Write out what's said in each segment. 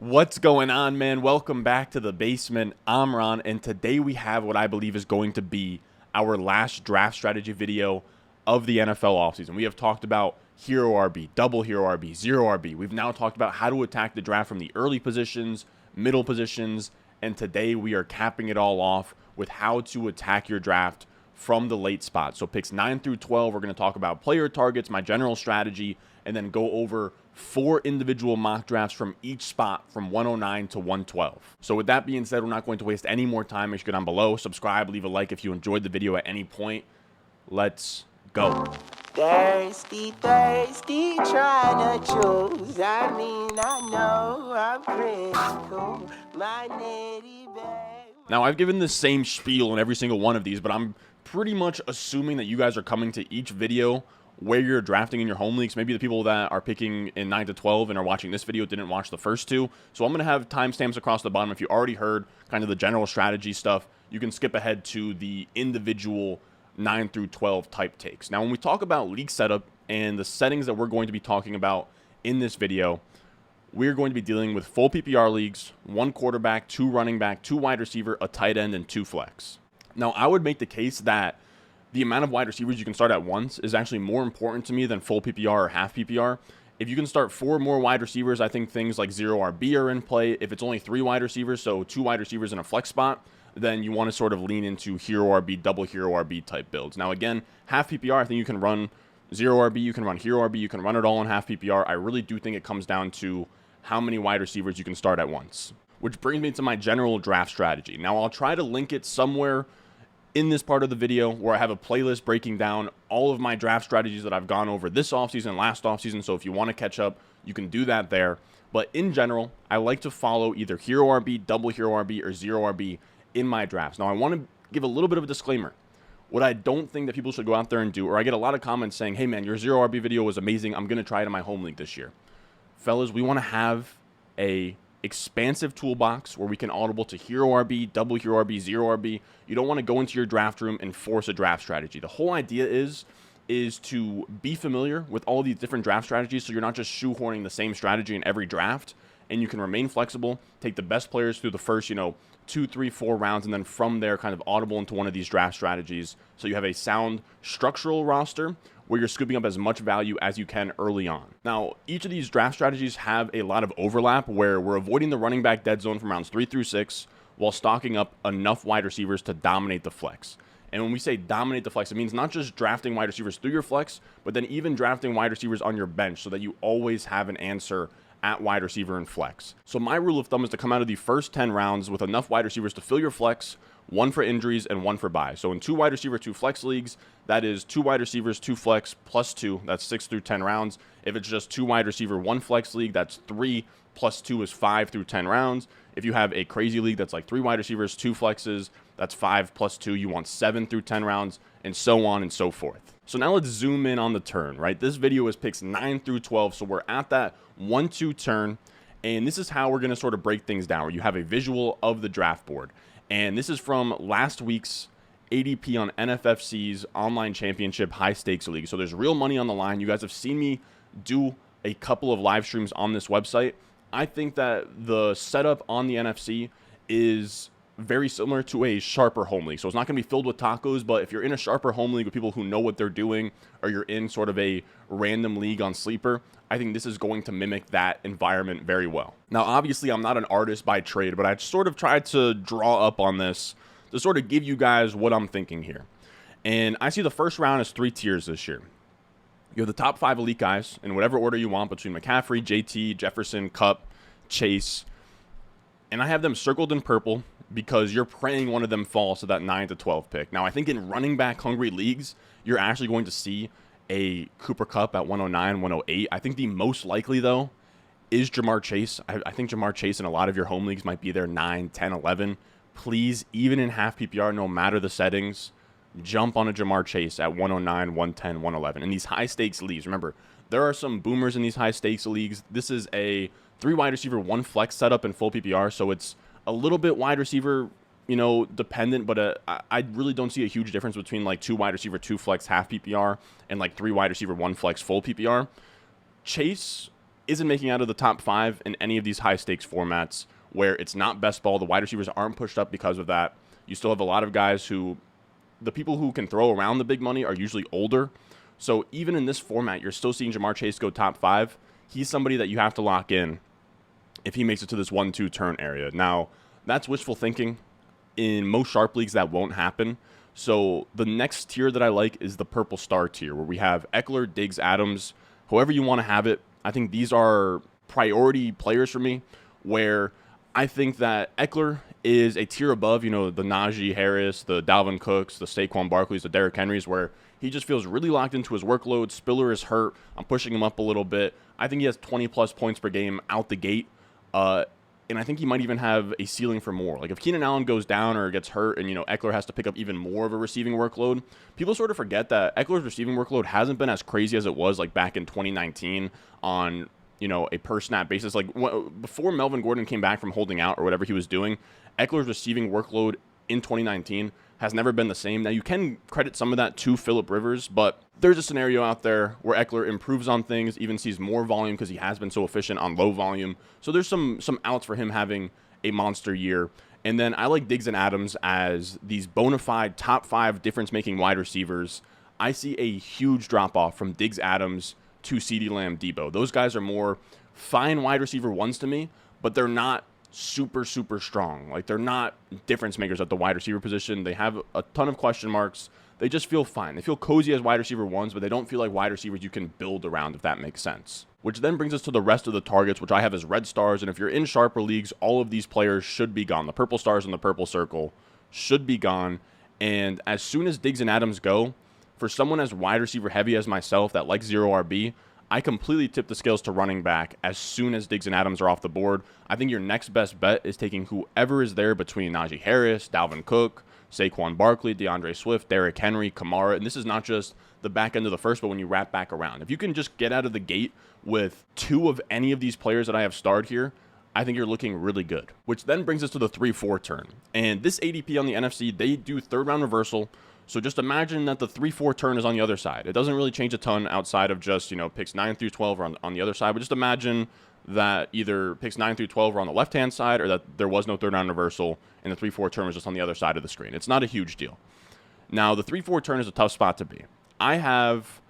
What's going on, man? Welcome back to the basement. I'm Ron, and today we have what I believe is going to be our last draft strategy video of the NFL offseason. We have talked about hero RB, double hero RB, zero RB. We've now talked about how to attack the draft from the early positions, middle positions, and today we are capping it all off with how to attack your draft from the late spot. So picks 9 through 12, we're going to talk about player targets, my general strategy, and then go over 4 individual mock drafts from each spot from 109 to 112. So with that being said, we're not going to waste any more time. Make sure you go down below, subscribe, leave a like if you enjoyed the video at any point. Let's go. Thirsty, thirsty, trying to choose. I know I'm critical. My nitty bag. Now, I've given the same spiel in every single one of these, but I'm pretty much assuming that you guys are coming to each video where you're drafting in your home leagues. Maybe the people that are picking in 9 to 12 and are watching this video didn't watch the first two. So I'm going to have timestamps across the bottom. If you already heard kind of the general strategy stuff, you can skip ahead to the individual 9 through 12 type takes. Now, when we talk about league setup and the settings that we're going to be talking about in this video, we're going to be dealing with full PPR leagues, 1 quarterback, 2 running back, 2 wide receiver, a tight end, and 2 flex. Now, I would make the case that the amount of wide receivers you can start at once is actually more important to me than full PPR or half PPR. If you can start 4 more wide receivers, I think things like 0 RB are in play. If it's only 3 wide receivers, so 2 wide receivers in a flex spot, then you want to sort of lean into hero RB, double hero RB type builds. Now, again, half PPR, I think you can run 0 RB, you can run hero RB, you can run it all in half PPR. I really do think it comes down to how many wide receivers you can start at once, which brings me to my general draft strategy. Now, I'll try to link it somewhere in this part of the video where I have a playlist breaking down all of my draft strategies that I've gone over this offseason, last offseason. So if you want to catch up, you can do that there. But in general, I like to follow either hero RB, double hero RB, or 0 RB in my drafts. Now, I want to give a little bit of a disclaimer. What I don't think that people should go out there and do, or I get a lot of comments saying, hey man, your 0 RB video was amazing. I'm going to try it in my home league this year. Fellas, we want to have a expansive toolbox where we can audible to hero RB, double hero RB, 0 RB. You don't want to go into your draft room and force a draft strategy. The whole idea is to be familiar with all these different draft strategies so you're not just shoehorning the same strategy in every draft, and you can remain flexible, take the best players through the first, 2, 3, 4 rounds, and then from there kind of audible into one of these draft strategies so you have a sound structural roster where you're scooping up as much value as you can early on. Now, each of these draft strategies have a lot of overlap where we're avoiding the running back dead zone from rounds 3 through 6 while stocking up enough wide receivers to dominate the flex. And when we say dominate the flex, it means not just drafting wide receivers through your flex, but then even drafting wide receivers on your bench so that you always have an answer at wide receiver and flex. So my rule of thumb is to come out of the first 10 rounds with enough wide receivers to fill your flex, 1 for injuries and 1 for buy. So in 2 wide receiver, 2 flex leagues, that is 2 wide receivers, 2 flex plus 2. That's 6 through 10 rounds. If it's just 2 wide receiver, 1 flex league, that's 3 plus 2 is 5 through 10 rounds. If you have a crazy league that's like 3 wide receivers, 2 flexes, that's 5 plus 2. You want 7 through 10 rounds, and so on and so forth. So now let's zoom in on the turn, right? This video is picks 9 through 12, so we're at that 1-2 turn, and this is how we're going to sort of break things down, where you have a visual of the draft board. And this is from last week's ADP on NFFC's online championship high stakes league. So there's real money on the line. You guys have seen me do a couple of live streams on this website. I think that the setup on the NFC is very similar to a sharper home league. So it's not going to be filled with tacos, but if you're in a sharper home league with people who know what they're doing, or you're in sort of a random league on Sleeper, I think this is going to mimic that environment very well. Now, obviously, I'm not an artist by trade, but I sort of tried to draw up on this to sort of give you guys what I'm thinking here. And I see the first round as 3 tiers this year. You have the top 5 elite guys in whatever order you want between McCaffrey, JT, Jefferson, Kupp, Chase. And I have them circled in purple because you're praying one of them falls to that 9 to 12 pick. Now, I think in running back hungry leagues, you're actually going to see a Cooper Kupp at 109, 108. I think the most likely, though, is Jamar Chase. I think Jamar Chase in a lot of your home leagues might be there 9, 10, 11. Please, even in half PPR, no matter the settings, jump on a Jamar Chase at 109, 110, 111. In these high-stakes leagues, remember, there are some boomers in these high-stakes leagues. This is a 3 wide receiver, 1 flex setup in full PPR, so it's a little bit wide receiver, dependent, but I really don't see a huge difference between like 2 wide receiver, 2 flex half PPR and like 3 wide receiver, 1 flex full PPR. Chase isn't making out of the top 5 in any of these high-stakes formats where it's not best ball. The wide receivers aren't pushed up because of that. You still have a lot of guys who, the people who can throw around the big money are usually older. So even in this format, you're still seeing Ja'Marr Chase go top 5. He's somebody that you have to lock in if he makes it to this 1-2 turn area. Now, that's wishful thinking. In most sharp leagues, that won't happen. So the next tier that I like is the purple star tier, where we have Eckler, Diggs, Adams, however you want to have it. I think these are priority players for me, where I think that Eckler is a tier above, the Najee Harris, the Dalvin Cooks, the Saquon Barkleys, the Derrick Henrys, where he just feels really locked into his workload. Spiller is hurt. I'm pushing him up a little bit. I think he has 20-plus points per game out the gate. And I think he might even have a ceiling for more. Like if Keenan Allen goes down or gets hurt and, Eckler has to pick up even more of a receiving workload, people sort of forget that Eckler's receiving workload hasn't been as crazy as it was like back in 2019 on, a per snap basis. Like before Melvin Gordon came back from holding out or whatever he was doing, Eckler's receiving workload in 2019 has never been the same. Now, you can credit some of that to Phillip Rivers, but there's a scenario out there where Eckler improves on things, even sees more volume because he has been so efficient on low volume. So there's some outs for him having a monster year. And then I like Diggs and Adams as these bona fide top 5 difference-making wide receivers. I see a huge drop-off from Diggs, Adams to CeeDee Lamb, Debo. Those guys are more fine wide receiver ones to me, but they're not super strong. Like they're not difference makers at the wide receiver position. They have a ton of question marks. They just feel fine. They feel cozy as wide receiver ones, but they don't feel like wide receivers you can build around, if that makes sense. Which then brings us to the rest of the targets, which I have as red stars. And if you're in sharper leagues, all of these players should be gone. The purple stars in the purple circle should be gone. And as soon as Diggs and Adams go, for someone as wide receiver heavy as myself that likes 0 RB, I completely tip the scales to running back as soon as Diggs and Adams are off the board. I think your next best bet is taking whoever is there between Najee Harris, Dalvin Cook, Saquon Barkley, DeAndre Swift, Derrick Henry, Kamara. And this is not just the back end of the first, but when you wrap back around. If you can just get out of the gate with 2 of any of these players that I have starred here, I think you're looking really good. Which then brings us to the 3-4 turn. And this ADP on the NFC, they do third round reversal. So just imagine that the 3-4 turn is on the other side. It doesn't really change a ton outside of just, picks 9 through 12 are on the other side. But just imagine that either picks 9 through 12 are on the left-hand side or that there was no third round reversal and the 3-4 turn was just on the other side of the screen. It's not a huge deal. Now, the 3-4 turn is a tough spot to be. I have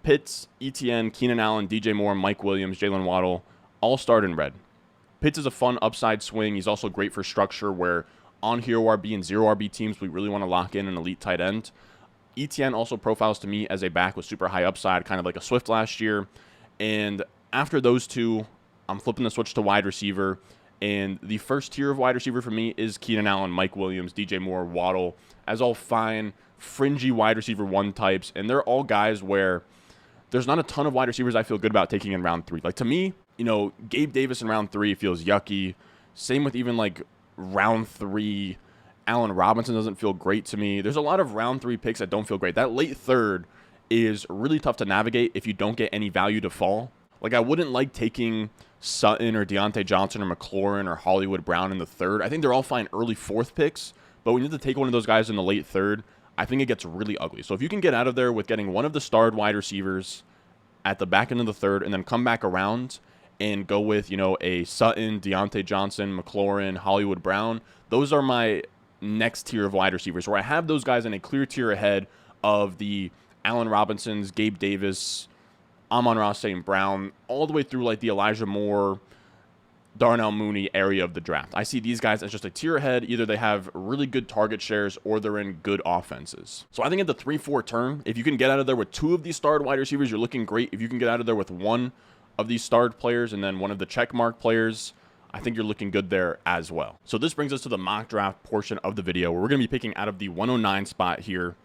Pitts, ETN, Keenan Allen, DJ Moore, Mike Williams, Jalen Waddle, all starred in red. Pitts is a fun upside swing. He's also great for structure where on hero RB and 0 RB teams, we really want to lock in an elite tight end. ETN also profiles to me as a back with super high upside, kind of like a Swift last year. And after those two, I'm flipping the switch to wide receiver. And the first tier of wide receiver for me is Keenan Allen, Mike Williams, DJ Moore, Waddle, as all fine, fringy wide receiver 1 types. And they're all guys where there's not a ton of wide receivers I feel good about taking in round 3. Like to me, Gabe Davis in round 3 feels yucky. Same with even like round 3, Allen Robinson doesn't feel great to me. There's a lot of round 3 picks that don't feel great. That late third is really tough to navigate if you don't get any value to fall. Like I wouldn't like taking Sutton or Deontay Johnson or McLaurin or Hollywood Brown in the 3rd. I think they're all fine early 4th picks, but when you have to take one of those guys in the late 3rd, I think it gets really ugly. So if you can get out of there with getting one of the starred wide receivers at the back end of the 3rd and then come back around and go with, a Sutton, Deontay Johnson, McLaurin, Hollywood Brown. Those are my next tier of wide receivers where I have those guys in a clear tier ahead of the Allen Robinsons, Gabe Davis, Amon-Ra St. Brown, all the way through like the Elijah Moore, Darnell Mooney area of the draft. I see these guys as just a tier ahead. Either they have really good target shares or they're in good offenses. So I think at the 3-4 turn, if you can get out of there with 2 of these starred wide receivers, you're looking great. If you can get out of there with 1 of these starred players and then 1 of the check mark players, I think you're looking good there as well. So this brings us to the mock draft portion of the video where we're going to be picking out of the 109 spot here.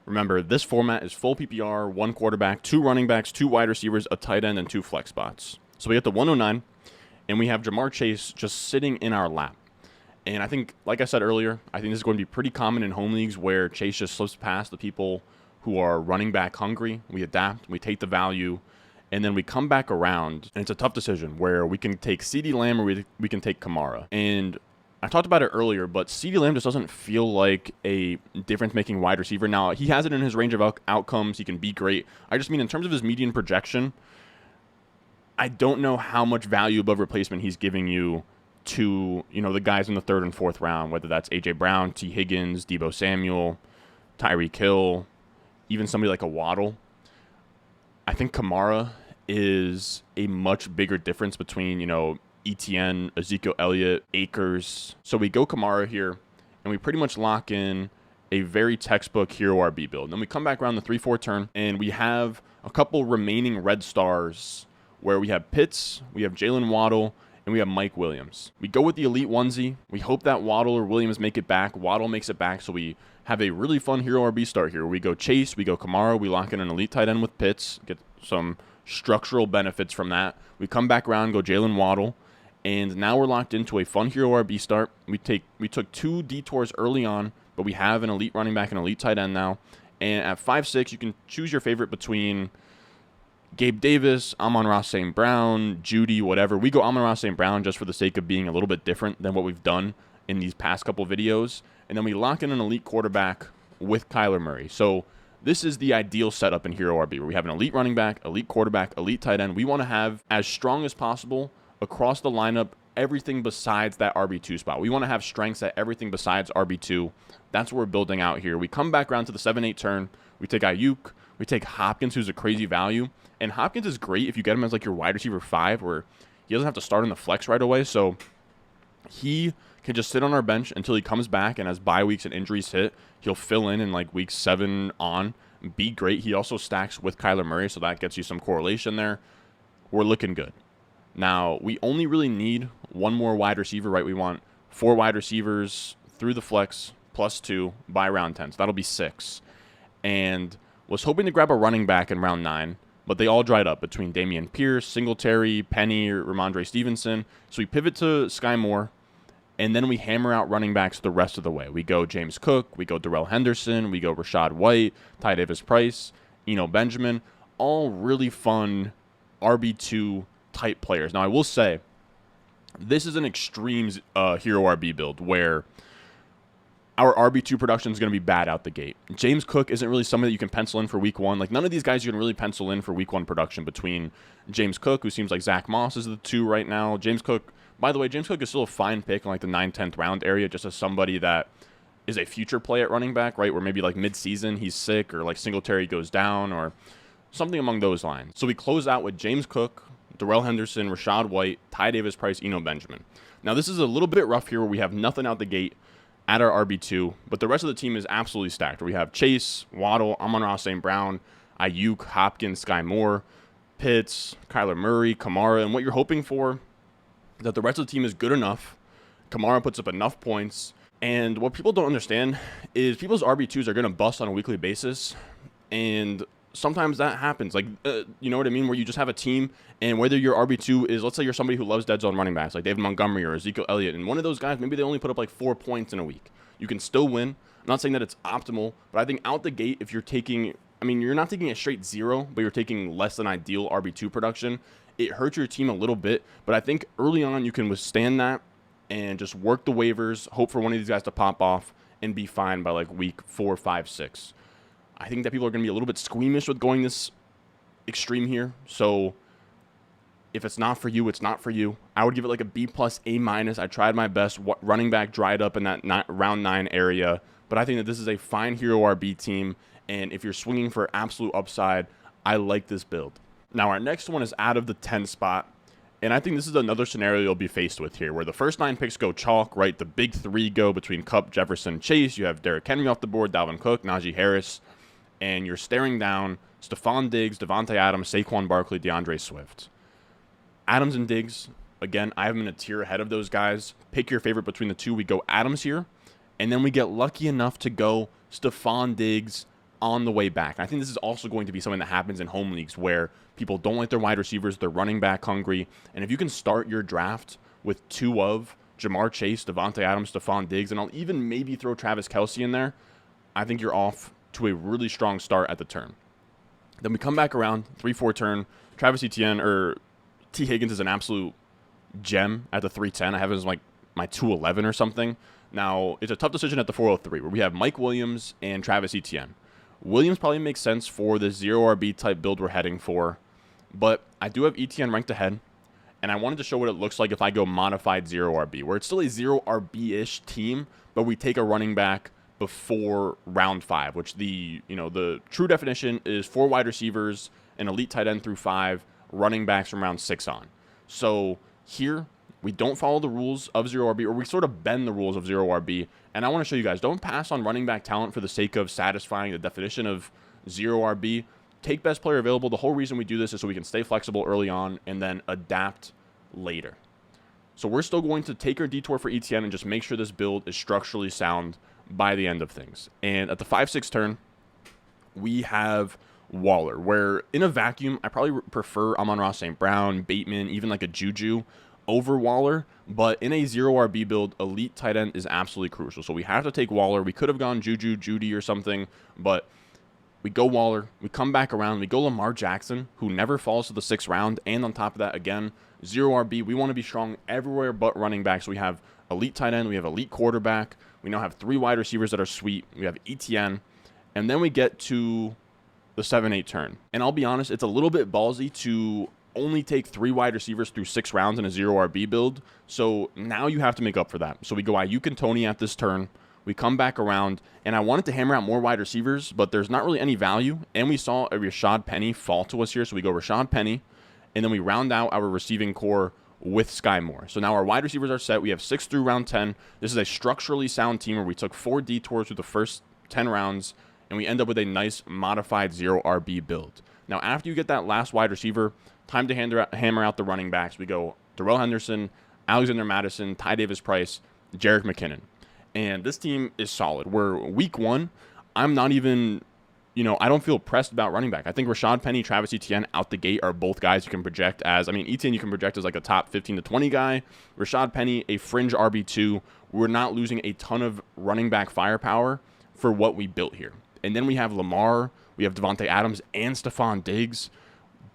Remember, this format is full PPR, 1 quarterback, 2 running backs, 2 wide receivers, a tight end, and 2 flex spots. So we get the 109, and we have Ja'Marr Chase just sitting in our lap. And I think, like I said earlier, I think this is going to be pretty common in home leagues where Chase just slips past the people who are running back hungry. We adapt, we take the value, and then we come back around, and it's a tough decision where we can take CeeDee Lamb or we can take Kamara. And I talked about it earlier, but CeeDee Lamb just doesn't feel like a difference-making wide receiver. Now, he has it in his range of outcomes. He can be great. I just mean in terms of his median projection, I don't know how much value above replacement he's giving you to, the guys in the 3rd and 4th round, whether that's A.J. Brown, T. Higgins, Deebo Samuel, Tyreek Hill, even somebody like a Waddle. I think Kamara is a much bigger difference between, ETN, Ezekiel Elliott, Akers. So we go Kamara here, and we pretty much lock in a very textbook hero RB build. And then we come back around the 3-4 turn, and we have a couple remaining red stars where we have Pitts, we have Jalen Waddle, and we have Mike Williams. We go with the elite onesie. We hope that Waddle or Williams make it back. Waddle makes it back, so we have a really fun hero RB start here. We go Chase, we go Kamara, we lock in an elite tight end with Pitts, get some structural benefits from that. We come back around, go Jalen Waddle, and now we're locked into a fun hero RB start. We took 2 detours early on, but we have an elite running back and elite tight end now. And at 5-6, you can choose your favorite between Gabe Davis, Amon-Ra St. Brown, Judy, whatever. We go Amon-Ra St. Brown just for the sake of being a little bit different than what we've done in these past couple videos. And then we lock in an elite quarterback with Kyler Murray. So this is the ideal setup in Hero RB, where we have an elite running back, elite quarterback, elite tight end. We want to have as strong as possible across the lineup, everything besides that RB2 spot. We want to have strengths at everything besides RB2. That's what we're building out here. We come back around to the 7-8 turn. We take Ayuk. We take Hopkins, who's a crazy value. And Hopkins is great if you get him as like your wide receiver 5, where he doesn't have to start in the flex right away. So he can just sit on our bench until he comes back, and as bye weeks and injuries hit, he'll fill in like week 7 on, be great. He also stacks with Kyler Murray, so that gets you some correlation there. We're looking good. Now, we only really need one more wide receiver, right? We want 4 wide receivers through the flex plus 2 by round 10. So that'll be 6. And was hoping to grab a running back in round 9, but they all dried up between Dameon Pierce, Singletary, Penny, or Ramondre Stevenson. So we pivot to Sky Moore, and then we hammer out running backs the rest of the way. We go James Cook, we go Darrell Henderson, we go Rashad White, Ty Davis-Price, Eno Benjamin, all really fun RB2 type players. Now, I will say, this is an extreme hero RB build where our RB2 production is going to be bad out the gate. James Cook isn't really somebody that you can pencil in for week 1. Like, none of these guys you can really pencil in for week 1 production between James Cook, who seems like Zach Moss is the 2 right now. James Cook, by the way, James Cook is still a fine pick in like the 9th, 10th round area, just as somebody that is a future play at running back, right? Where maybe like mid-season he's sick, or like Singletary goes down, or something along those lines. So we close out with James Cook, Darrell Henderson, Rashad White, Ty Davis-Price, Eno Benjamin. Now, this is a little bit rough here where we have nothing out the gate at our RB2, but the rest of the team is absolutely stacked. We have Chase, Waddle, Amon-Ra St. Brown, Ayuk, Hopkins, Sky Moore, Pitts, Kyler Murray, Kamara, and what you're hoping for is that the rest of the team is good enough. Kamara puts up enough points, and what people don't understand is people's RB2s are going to bust on a weekly basis, and sometimes that happens. Like, you know what I mean? Where you just have a team, and whether your RB2 is, let's say you're somebody who loves dead zone running backs, like David Montgomery or Ezekiel Elliott, and one of those guys, maybe they only put up like 4 points in a week. You can still win. I'm not saying that it's optimal, but I think out the gate, if you're taking, you're not taking a straight 0, but you're taking less than ideal RB2 production, it hurts your team a little bit. But I think early on you can withstand that and just work the waivers, hope for one of these guys to pop off, and be fine by like week 4, 5, 6. I think that people are going to be a little bit squeamish with going this extreme here. So if it's not for you, it's not for you. I would give it like a B+, A-. I tried my best. Running back dried up in that round 9 area. But I think that this is a fine hero RB team. And if you're swinging for absolute upside, I like this build. Now, our next one is out of the 10 spot. And I think this is another scenario you'll be faced with here, where the first 9 picks go chalk, right? The big 3 go between Kupp, Jefferson, Chase. You have Derrick Henry off the board, Dalvin Cook, Najee Harris. And you're staring down Stephon Diggs, Devontae Adams, Saquon Barkley, DeAndre Swift. Adams and Diggs, again, I have them in a tier ahead of those guys. Pick your favorite between the 2. We go Adams here, and then we get lucky enough to go Stephon Diggs on the way back. And I think this is also going to be something that happens in home leagues where people don't like their wide receivers, they're running back hungry. And if you can start your draft with 2 of Jamar Chase, Devontae Adams, Stephon Diggs, and I'll even maybe throw Travis Kelce in there, I think you're off to a really strong start at the turn. Then we come back around, 3-4 turn. Travis Etienne, or T. Higgins, is an absolute gem at the 310. I have it as like my 211 or something. Now, it's a tough decision at the 403, where we have Mike Williams and Travis Etienne. Williams probably makes sense for the 0 RB type build we're heading for. But I do have ETN ranked ahead, and I wanted to show what it looks like if I go modified 0 RB, where it's still a 0 RB-ish team, but we take a running back before round 5, which the true definition is 4 wide receivers, an elite tight end through 5, running backs from round 6 on. So here, we don't follow the rules of 0 RB, or we sort of bend the rules of 0 RB. And I want to show you guys, don't pass on running back talent for the sake of satisfying the definition of 0 RB. Take best player available. The whole reason we do this is so we can stay flexible early on and then adapt later. So we're still going to take our detour for ETN and just make sure this build is structurally sound by the end of things. And at the 5-6 turn, we have Waller, where in a vacuum, I probably prefer Amon-Ra St. Brown, Bateman, even like a Juju over Waller. But in a 0 RB build, elite tight end is absolutely crucial. So we have to take Waller. We could have gone Juju, Judy or something, but we go Waller. We come back around. We go Lamar Jackson, who never falls to the 6th round. And on top of that, again, 0 RB. We want to be strong everywhere but running back. So we have elite tight end. We have elite quarterback. We now have 3 wide receivers that are sweet. We have ETN. And then we get to the 7-8 turn. And I'll be honest, it's a little bit ballsy to only take 3 wide receivers through 6 rounds in a 0 RB build. So now you have to make up for that. So we go Ayuk and Tony at this turn. We come back around, and I wanted to hammer out more wide receivers, but there's not really any value. And we saw a Rashad Penny fall to us here. So we go Rashad Penny, and then we round out our receiving core with Sky Moore. So now our wide receivers are set. We have 6 through round 10. This is a structurally sound team where we took 4 detours through the first 10 rounds, and we end up with a nice modified 0 RB build. Now, after you get that last wide receiver, time to hammer out the running backs. We go Darrell Henderson, Alexander Madison, Ty Davis-Price, Jerick McKinnon. And this team is solid. We're week 1. I'm not even, I don't feel pressed about running back. I think Rashad Penny, Travis Etienne out the gate are both guys you can project as, Etienne you can project as like a top 15 to 20 guy. Rashad Penny, a fringe RB2. We're not losing a ton of running back firepower for what we built here. And then we have Lamar, we have Devontae Adams and Stephon Diggs,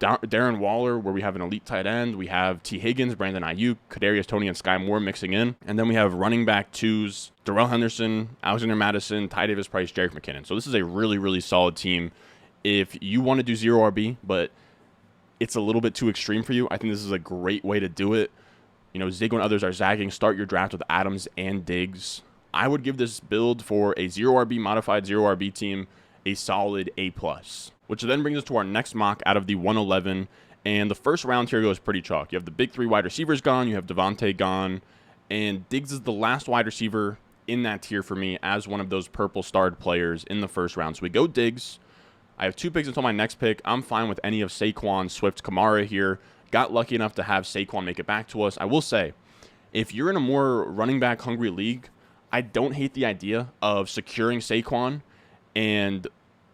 Darren Waller, where we have an elite tight end. We have T. Higgins, Brandon Ayuk, Kadarius Toney, and Sky Moore mixing in. And then we have running back 2s, Darrell Henderson, Alexander Madison, Ty Davis-Price, Jerick McKinnon. So this is a really, really solid team. If you want to do 0 RB, but it's a little bit too extreme for you, I think this is a great way to do it. Zig when others are zagging, start your draft with Adams and Diggs. I would give this build for a 0 RB modified 0 RB team a solid A+. Which then brings us to our next mock out of the 111. And the first round here goes pretty chalk. You have the big 3 wide receivers gone. You have Devontae gone. And Diggs is the last wide receiver in that tier for me as one of those purple starred players in the first round. So we go Diggs. I have 2 picks until my next pick. I'm fine with any of Saquon, Swift, Kamara here. Got lucky enough to have Saquon make it back to us. I will say, if you're in a more running back hungry league, I don't hate the idea of securing Saquon and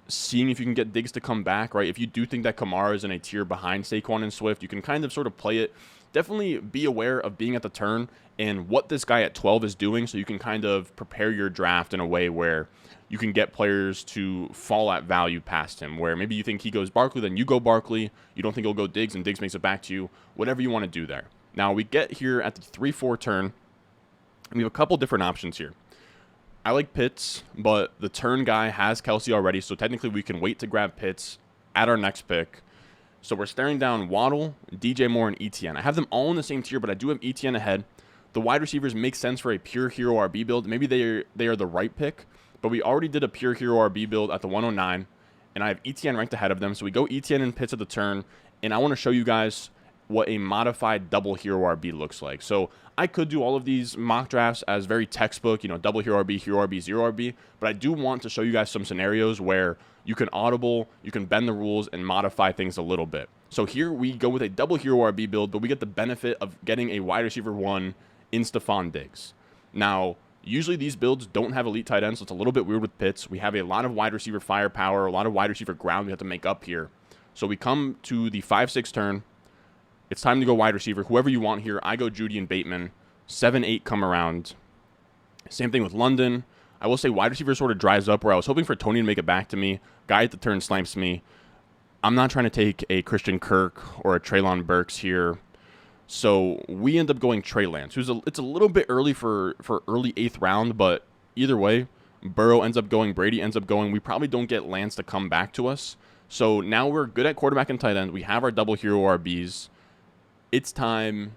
seeing if you can get Diggs to come back, right? If you do think that Kamara is in a tier behind Saquon and Swift, you can kind of sort of play it. Definitely be aware of being at the turn and what this guy at 12 is doing, so you can kind of prepare your draft in a way where you can get players to fall at value past him, where maybe you think he goes Barkley, then you go Barkley. You don't think he'll go Diggs, and Diggs makes it back to you. Whatever you want to do there. Now, we get here at the 3-4 turn, and we have a couple different options here. I like Pitts, but the turn guy has Kelsey already, so technically we can wait to grab Pitts at our next pick. So we're staring down Waddle, DJ Moore, and ETN. I have them all in the same tier, but I do have ETN ahead. The wide receivers make sense for a pure hero RB build. Maybe they are the right pick, but we already did a pure hero RB build at the 109, and I have ETN ranked ahead of them. So we go ETN and Pitts at the turn, and I want to show you guys what a modified double hero RB looks like. So I could do all of these mock drafts as very textbook, double hero RB, 0 RB, but I do want to show you guys some scenarios where you can audible, you can bend the rules and modify things a little bit. So here we go with a double hero RB build, but we get the benefit of getting a wide receiver 1 in Stephon Diggs. Now, usually these builds don't have elite tight ends, so it's a little bit weird with Pitts. We have a lot of wide receiver firepower, a lot of wide receiver ground we have to make up here. So we come to the 5-6 turn. It's time to go wide receiver. Whoever you want here, I go Judy and Bateman. 7-8 come around. Same thing with London. I will say wide receiver sort of dries up where I was hoping for Tony to make it back to me. Guy at the turn slamps me. I'm not trying to take a Christian Kirk or a Treylon Burks here. So we end up going Trey Lance, it's a little bit early for early 8th round, but either way, Burrow ends up going, Brady ends up going. We probably don't get Lance to come back to us. So now we're good at quarterback and tight end. We have our double hero RBs. It's time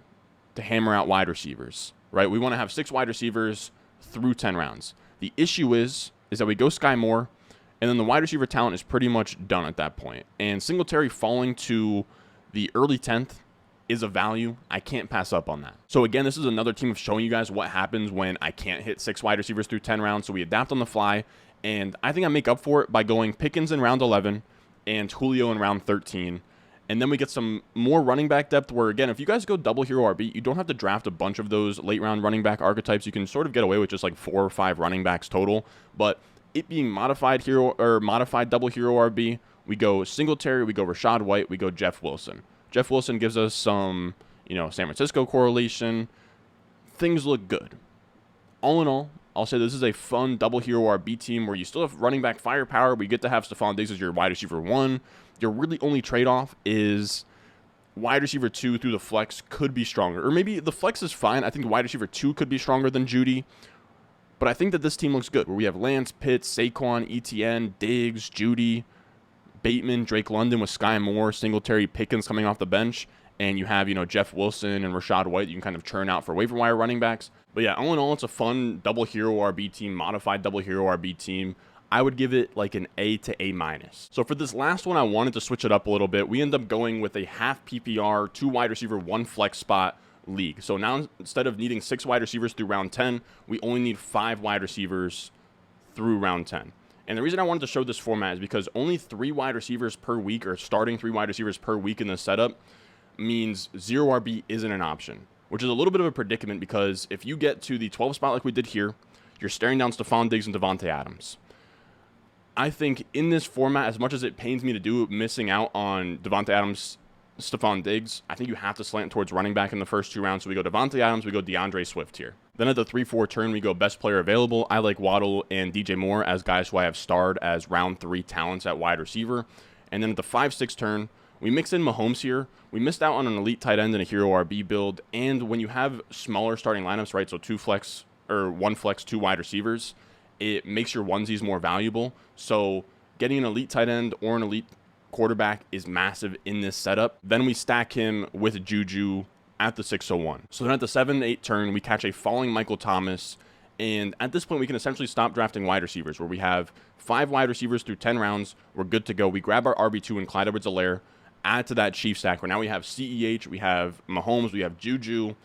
to hammer out wide receivers, right? We want to have 6 wide receivers through 10 rounds. The issue is that we go Sky Moore, and then the wide receiver talent is pretty much done at that point. And Singletary falling to the early 10th is a value. I can't pass up on that. So again, this is another team of showing you guys what happens when I can't hit 6 wide receivers through 10 rounds. So we adapt on the fly, and I think I make up for it by going Pickens in round 11 and Julio in round 13. And then we get some more running back depth where, again, if you guys go double hero RB, you don't have to draft a bunch of those late round running back archetypes. You can sort of get away with just like 4 or 5 running backs total. But it being modified hero or modified double hero RB, we go Singletary, we go Rachaad White, we go Jeff Wilson. Jeff Wilson gives us some, San Francisco correlation. Things look good. All in all, I'll say this is a fun double hero RB team where you still have running back firepower. We get to have Stephon Diggs as your wide receiver 1. Your really only trade-off is wide receiver 2 through the flex could be stronger. Or maybe the flex is fine. I think wide receiver 2 could be stronger than Judy. But I think that this team looks good, where we have Lance, Pitts, Saquon, ETN, Diggs, Judy, Bateman, Drake London with Sky Moore, Singletary, Pickens coming off the bench. And you have, Jeff Wilson and Rachaad White you can kind of churn out for waiver wire running backs. But yeah, all in all, it's a fun double hero RB team, modified double hero RB team. I would give it like an A to A minus. So for this last one, I wanted to switch it up a little bit. We end up going with a half PPR, 2 wide receiver, 1 flex spot league. So now instead of needing 6 wide receivers through round 10, we only need 5 wide receivers through round 10. And the reason I wanted to show this format is because only 3 wide receivers per week, or starting 3 wide receivers per week in the setup, means 0 RB isn't an option, which is a little bit of a predicament because if you get to the 12 spot like we did here, you're staring down Stephon Diggs and Devontae Adams. I think in this format, as much as it pains me to do missing out on Devontae Adams, Stephon Diggs, I think you have to slant towards running back in the first 2 rounds. So we go Devontae Adams, we go DeAndre Swift here. Then at the 3-4 turn, we go best player available. I like Waddle and DJ Moore as guys who I have starred as round 3 talents at wide receiver. And then at the 5-6 turn, we mix in Mahomes here. We missed out on an elite tight end and a hero RB build. And when you have smaller starting lineups, right, so 2 flex or 1 flex, 2 wide receivers, it makes your onesies more valuable. So getting an elite tight end or an elite quarterback is massive in this setup. Then we stack him with Juju at the 601. So then at the 7-8 turn, we catch a falling Michael Thomas. And at this point, we can essentially stop drafting wide receivers where we have 5 wide receivers through 10 rounds. We're good to go. We grab our RB2 and Clyde Edwards-Helaire, add to that Chiefs stack where now we have CEH, we have Mahomes, we have Juju.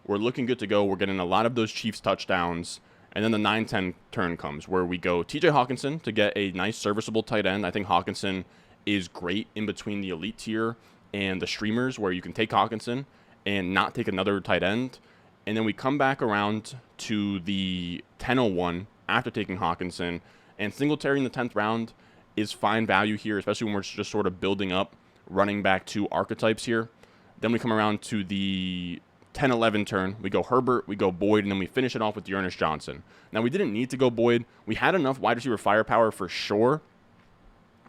We're looking good to go. We're getting a lot of those Chiefs touchdowns. And then the 9-10 turn comes where we go TJ Hawkinson to get a nice serviceable tight end. I think Hawkinson is great in between the elite tier and the streamers where you can take Hawkinson and not take another tight end. And then we come back around to the 10-01 after taking Hawkinson. And Singletary in the 10th round is fine value here, especially when we're just sort of building up running back 2 archetypes here. Then we come around to the 10-11 turn, we go Herbert, we go Boyd, and then we finish it off with Dearness Johnson. Now, we didn't need to go Boyd. We had enough wide receiver firepower for sure,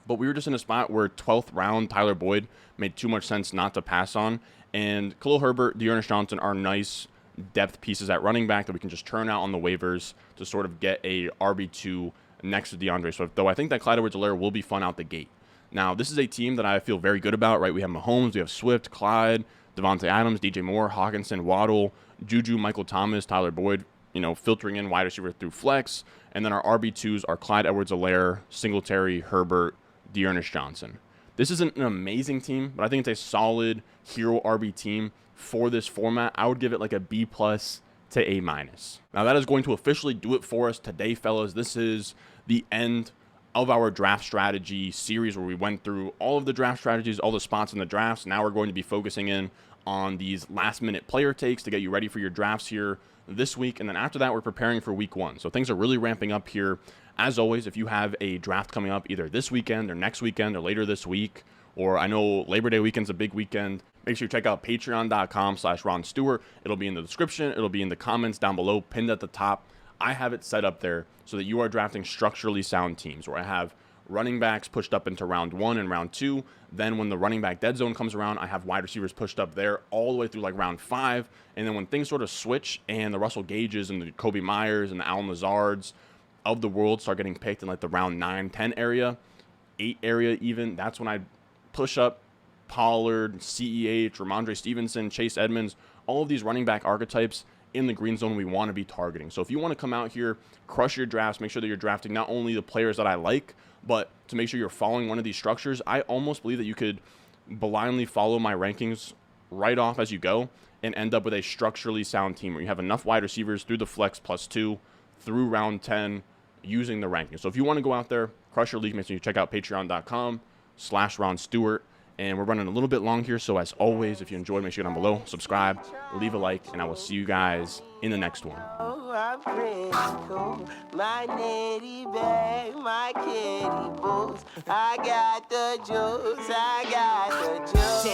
but we were just in a spot where 12th round Tyler Boyd made too much sense not to pass on. And Khalil Herbert, Dearness Johnson are nice depth pieces at running back that we can just turn out on the waivers to sort of get a RB2 next to DeAndre Swift, though I think that Clyde Edwards-Helaire will be fun out the gate. Now, this is a team that I feel very good about, right? We have Mahomes, we have Swift, Clyde, Devontae Adams, DJ Moore, Hawkinson, Waddle, Juju, Michael Thomas, Tyler Boyd, filtering in wide receiver through flex. And then our RB2s are Clyde Edwards-Helaire, Singletary, Herbert, Dearness Johnson. This isn't an amazing team, but I think it's a solid hero RB team for this format. I would give it like a B+ to A-. Now, that is going to officially do it for us today, fellas. This is the end of our draft strategy series where we went through all of the draft strategies, all the spots in the drafts. Now we're going to be focusing in on these last-minute player takes to get you ready for your drafts here this week. And then after that, we're preparing for week 1. So things are really ramping up here. As always, if you have a draft coming up either this weekend or next weekend or later this week, or I know Labor Day weekend's a big weekend, make sure you check out patreon.com/Ron Stewart. It'll be in the description. It'll be in the comments down below, pinned at the top. I have it set up there so that you are drafting structurally sound teams where I have running backs pushed up into round 1 and round 2. Then when the running back dead zone comes around, I have wide receivers pushed up there all the way through like round 5. And then when things sort of switch and the Russell Gages and the Kobe Myers and the Al Lazards of the world start getting picked in like the round 9-10 area, 8 area even, that's when I push up Pollard, CEH, Ramondre Stevenson, Chase Edmonds, all of these running back archetypes in the green zone we want to be targeting. So if you want to come out here, crush your drafts, make sure that you're drafting not only the players that I like, but to make sure you're following one of these structures, I almost believe that you could blindly follow my rankings right off as you go and end up with a structurally sound team where you have enough wide receivers through the flex +2 through round 10 using the rankings. So if you want to go out there, crush your league, make sure you check out patreon.com/Ron Stewart. And we're running a little bit long here, so as always, if you enjoyed, make sure you're down below, subscribe, leave a like, and I will see you guys in the next one. Oh, I'm pretty cool. My nitty bag, my kitty boots. I got the juice, I got the juice.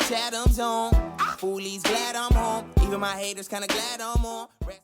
Chathams on. Foolies glad I'm home. Even my haters kinda glad I'm on.